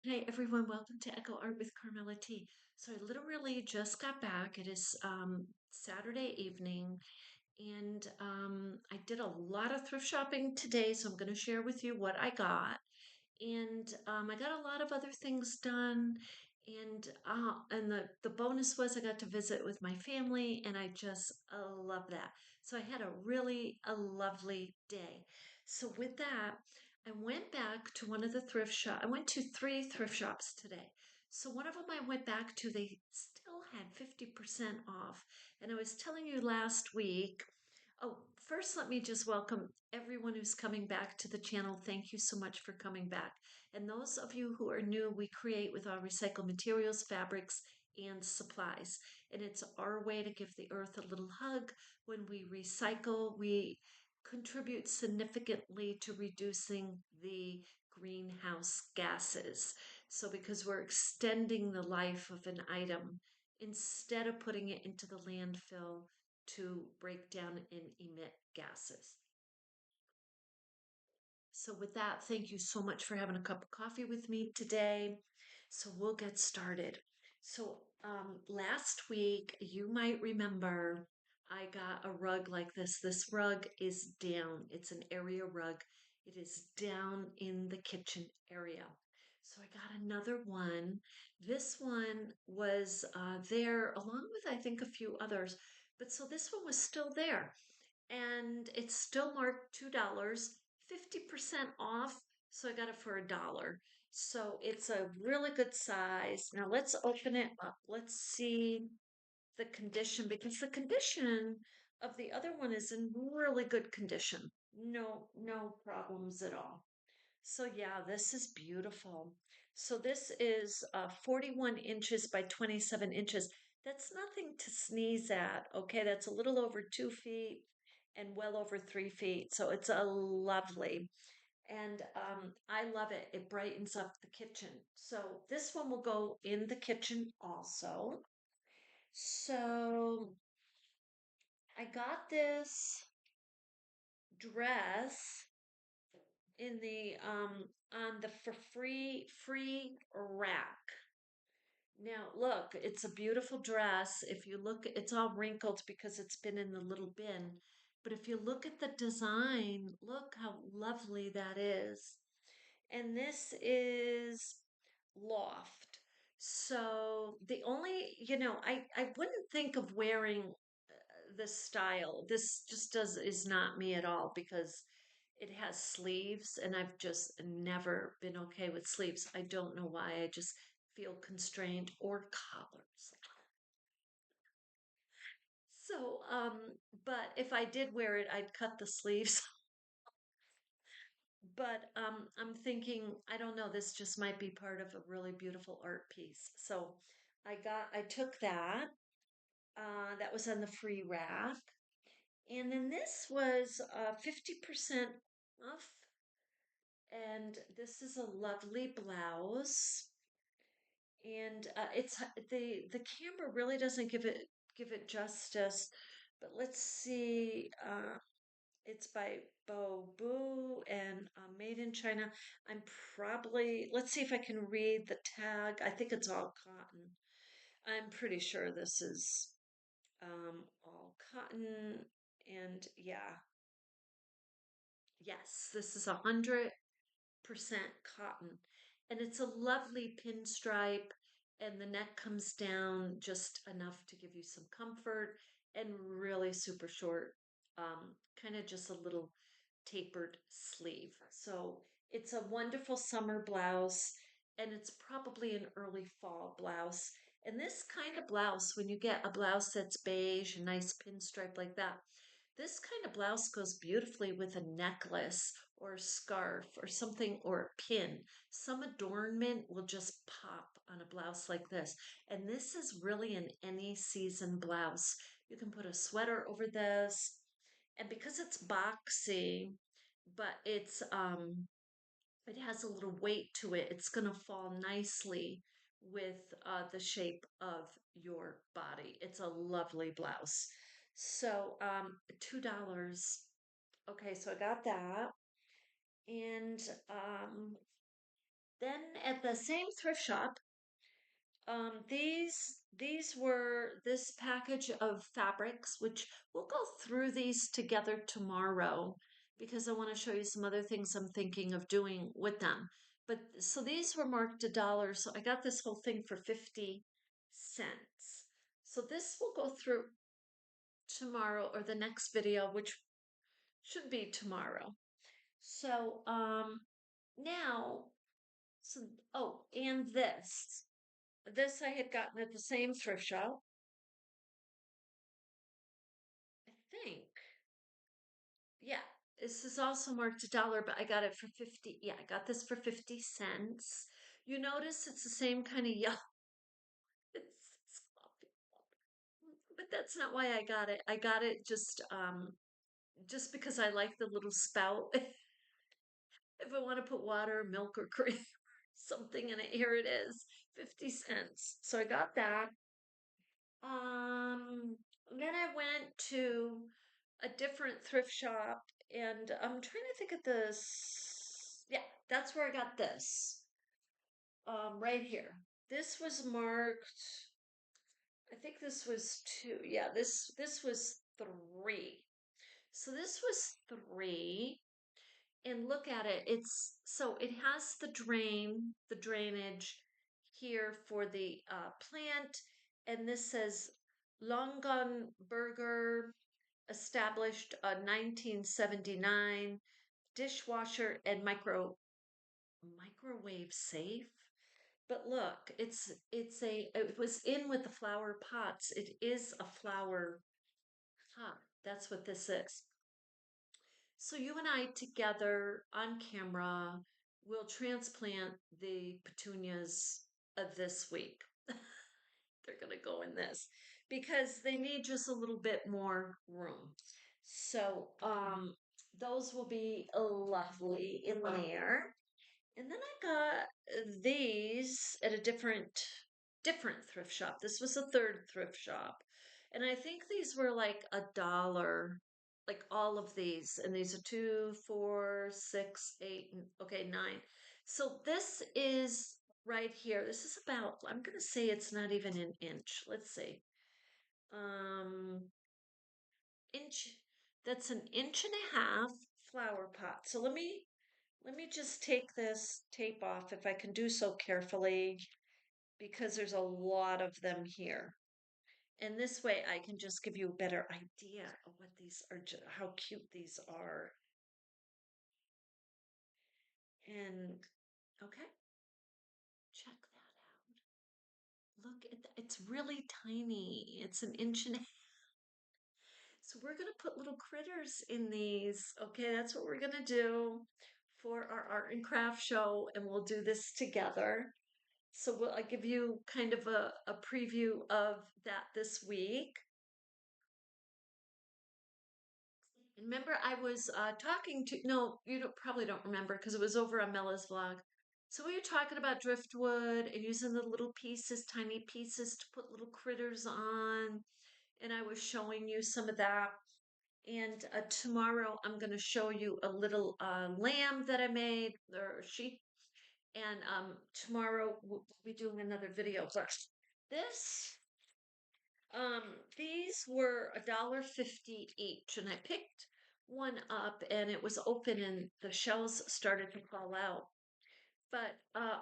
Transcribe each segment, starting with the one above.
Hey everyone, welcome to Echo Art with Carmella-T. So I literally just got back. It is Saturday evening, and I did a lot of thrift shopping today, so I'm going to share with you what I got. And I got a lot of other things done, and the bonus was I got to visit with my family, and I just love that. So I had a lovely day. So with that, I went back to one of the thrift shop. I went to three thrift shops today. So one of them I went back to, they still had 50% off. And I was telling you last week. Oh, first, let me just welcome everyone who's coming back to the channel. Thank you so much for coming back. And those of you who are new, we create with our recycled materials, fabrics, and supplies. And it's our way to give the earth a little hug. When we recycle, we contribute significantly to reducing the greenhouse gases. So, because we're extending the life of an item instead of putting it into the landfill to break down and emit gases. So, with that, thank you so much for having a cup of coffee with me today. So, we'll get started. So, last week, you might remember I got a rug like this. This rug is down, it's an area rug. It is down in the kitchen area. So, I got another one. This one was there along with, I think, a few others. But so this one was still there and it's still marked $2, 50% off. So I got it for $1. So it's a really good size. Now let's open it up. Let's see the condition because the condition of the other one is in really good condition. No problems at all. So yeah, this is beautiful. So this is 41 inches by 27 inches. That's nothing to sneeze at. Okay, that's a little over 2 feet and well over 3 feet. So it's a lovely, and I love it. It brightens up the kitchen. So this one will go in the kitchen also. So I got this dress in the on the for free rack. Now look, it's a beautiful dress. If you look, it's all wrinkled because it's been in the little bin. But if you look at the design, look how lovely that is. And this is loft. So the only, I wouldn't think of wearing this style. This just does is not me at all because it has sleeves and I've just never been okay with sleeves. I don't know why. I just feel constrained or collars. So, but if I did wear it, I'd cut the sleeves. But I'm thinking, I don't know, this just might be part of a really beautiful art piece. So I took that. That was on the free rack. And then this was 50% off. And this is a lovely blouse. And it's the camera really doesn't give it justice. But let's see. It's by Bo Boo and made in China. I'm probably, let's see if I can read the tag. I think it's all cotton. I'm pretty sure this is all cotton. And yeah, yes, this is 100% cotton. And it's a lovely pinstripe, and the neck comes down just enough to give you some comfort and really super short, kind of just a little tapered sleeve. So it's a wonderful summer blouse, and it's probably an early fall blouse. And this kind of blouse, when you get a blouse that's beige, a nice pinstripe like that, this kind of blouse goes beautifully with a necklace or a scarf or something or a pin. Some adornment will just pop on a blouse like this. And this is really an any season blouse. You can put a sweater over this. And because it's boxy, but it has a little weight to it, it's going to fall nicely with the shape of your body. It's a lovely blouse. So, $2. Okay, so I got that. And Then at the same thrift shop, these were this package of fabrics, which we'll go through these together tomorrow because I want to show you some other things I'm thinking of doing with them. But so these were marked $1, so I got this whole thing for 50 cents. So this will go through tomorrow or the next video, which should be tomorrow. So now so oh, and this I had gotten at the same thrift shop. I think. Yeah, this is also marked $1, but I got it for 50. Yeah, I got this for 50 cents. You notice it's the same kind of yellow. It's coffee. But that's not why I got it. I got it just because I like the little spout. If I want to put water, milk, or cream, something in it, here it is, 50 cents. So I got that. Um, then I went to a different thrift shop and I'm trying to think of this. Yeah, that's where I got this. Right here. This was marked, I think this was two. Yeah, this was three. So this was three. And look at it. It's so it has the drainage here for the plant, and this says Longon Burger, established 1979, dishwasher and microwave safe. But look, it was in with the flower pots. It is a flower pot. That's what this is. So you and I together on camera will transplant the petunias of this week. They're going to go in this because they need just a little bit more room. So those will be lovely in there. And then I got these at a different thrift shop. This was the third thrift shop. And I think these were like $1, like all of these. And these are 2, 4, 6, 8, okay, 9. So this is right here. This is about, I'm gonna say it's not even an inch. Let's see. Um inch that's an inch and a half flower pot. So let me just take this tape off if I can do so carefully because there's a lot of them here. And this way I can just give you a better idea of what these are, how cute these are. And okay, check that out. Look at that. It's really tiny. It's an inch and a half. So we're going to put little critters in these. Okay, that's what we're going to do for our art and craft show, and we'll do this together. So I'll give you kind of a preview of that this week. Remember, I was talking to, no, probably don't remember because it was over on Mella's vlog. So we were talking about driftwood and using the little pieces, tiny pieces to put little critters on. And I was showing you some of that. And tomorrow I'm going to show you a little lamb that I made, or sheep. And tomorrow we'll be doing another video. But this, these were $1.50 each, and I picked one up, and it was open, and the shells started to fall out. But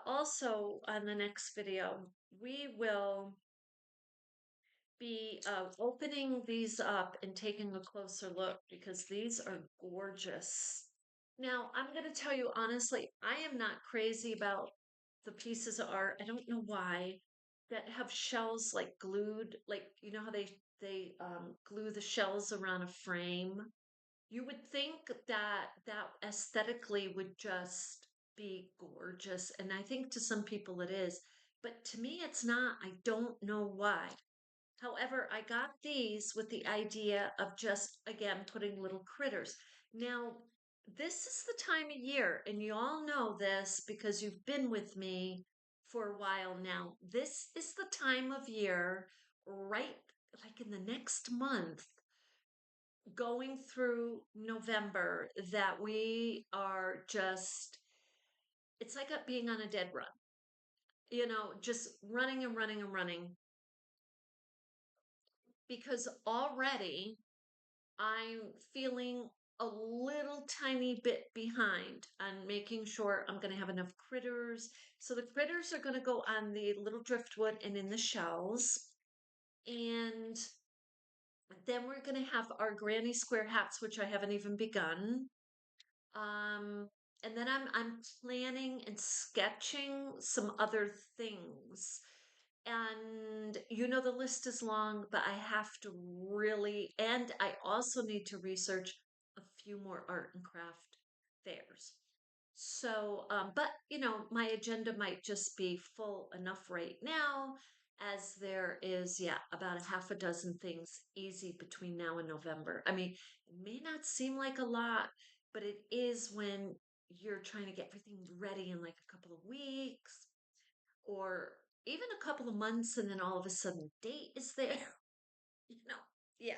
also on the next video, we will be opening these up and taking a closer look because these are gorgeous. Now, I'm going to tell you honestly, I am not crazy about the pieces of art. I don't know why that have shells like glued, like you know how they glue the shells around a frame. You would think that that aesthetically would just be gorgeous, and I think to some people it is, but to me it's not. I don't know why. However, I got these with the idea of just, again, putting little critters. Now, this is the time of year, and you all know this because you've been with me for a while now. This is the time of year, right like in the next month, going through November, that we are just it's like being on a dead run, just running and running and running because already I'm feeling a little tiny bit behind on making sure I'm going to have enough critters. So the critters are going to go on the little driftwood and in the shells. And then we're going to have our granny square hats, which I haven't even begun. Um, and then I'm planning and sketching some other things. And the list is long, but I have to really, and I also need to research a few more art and craft fairs. So, but my agenda might just be full enough right now, as there is, yeah, about a half a dozen things easy between now and November. I mean, it may not seem like a lot, but it is when you're trying to get everything ready in like a couple of weeks or even a couple of months, and then all of a sudden date is there. you know, yeah.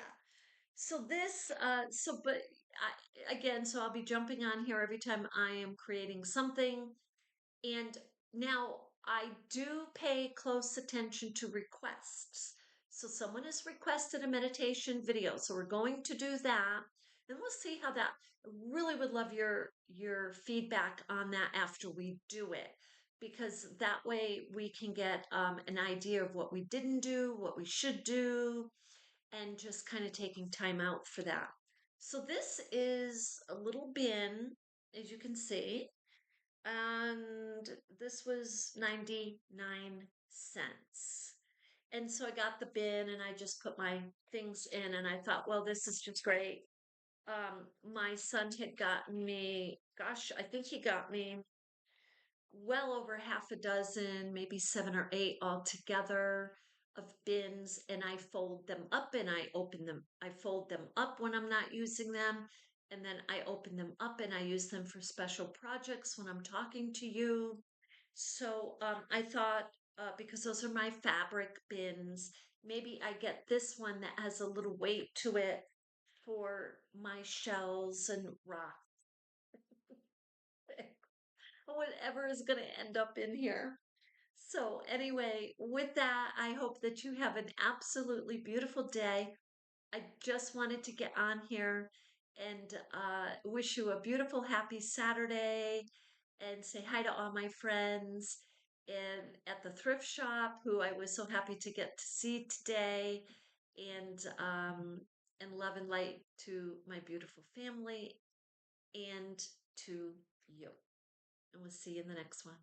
But again, so I'll be jumping on here every time I am creating something. And now I do pay close attention to requests. So someone has requested a meditation video. So we're going to do that. And we'll see how that really would love your feedback on that after we do it. Because that way we can get an idea of what we didn't do, what we should do, and just kind of taking time out for that. So this is a little bin, as you can see, and this was 99 cents. And so I got the bin and I just put my things in and I thought, well, this is just great. My son had gotten me, gosh, I think he got me well over half a dozen, maybe 7 or 8 altogether of bins, and I fold them up and I open them. I fold them up when I'm not using them, and then I open them up and I use them for special projects when I'm talking to you. So I thought, because those are my fabric bins, maybe I get this one that has a little weight to it for my shells and rocks, whatever is going to end up in here. So, anyway, with that, I hope that you have an absolutely beautiful day. I just wanted to get on here and wish you a beautiful, happy Saturday and say hi to all my friends and at the thrift shop who I was so happy to get to see today and love and light to my beautiful family and to you. And we'll see you in the next one.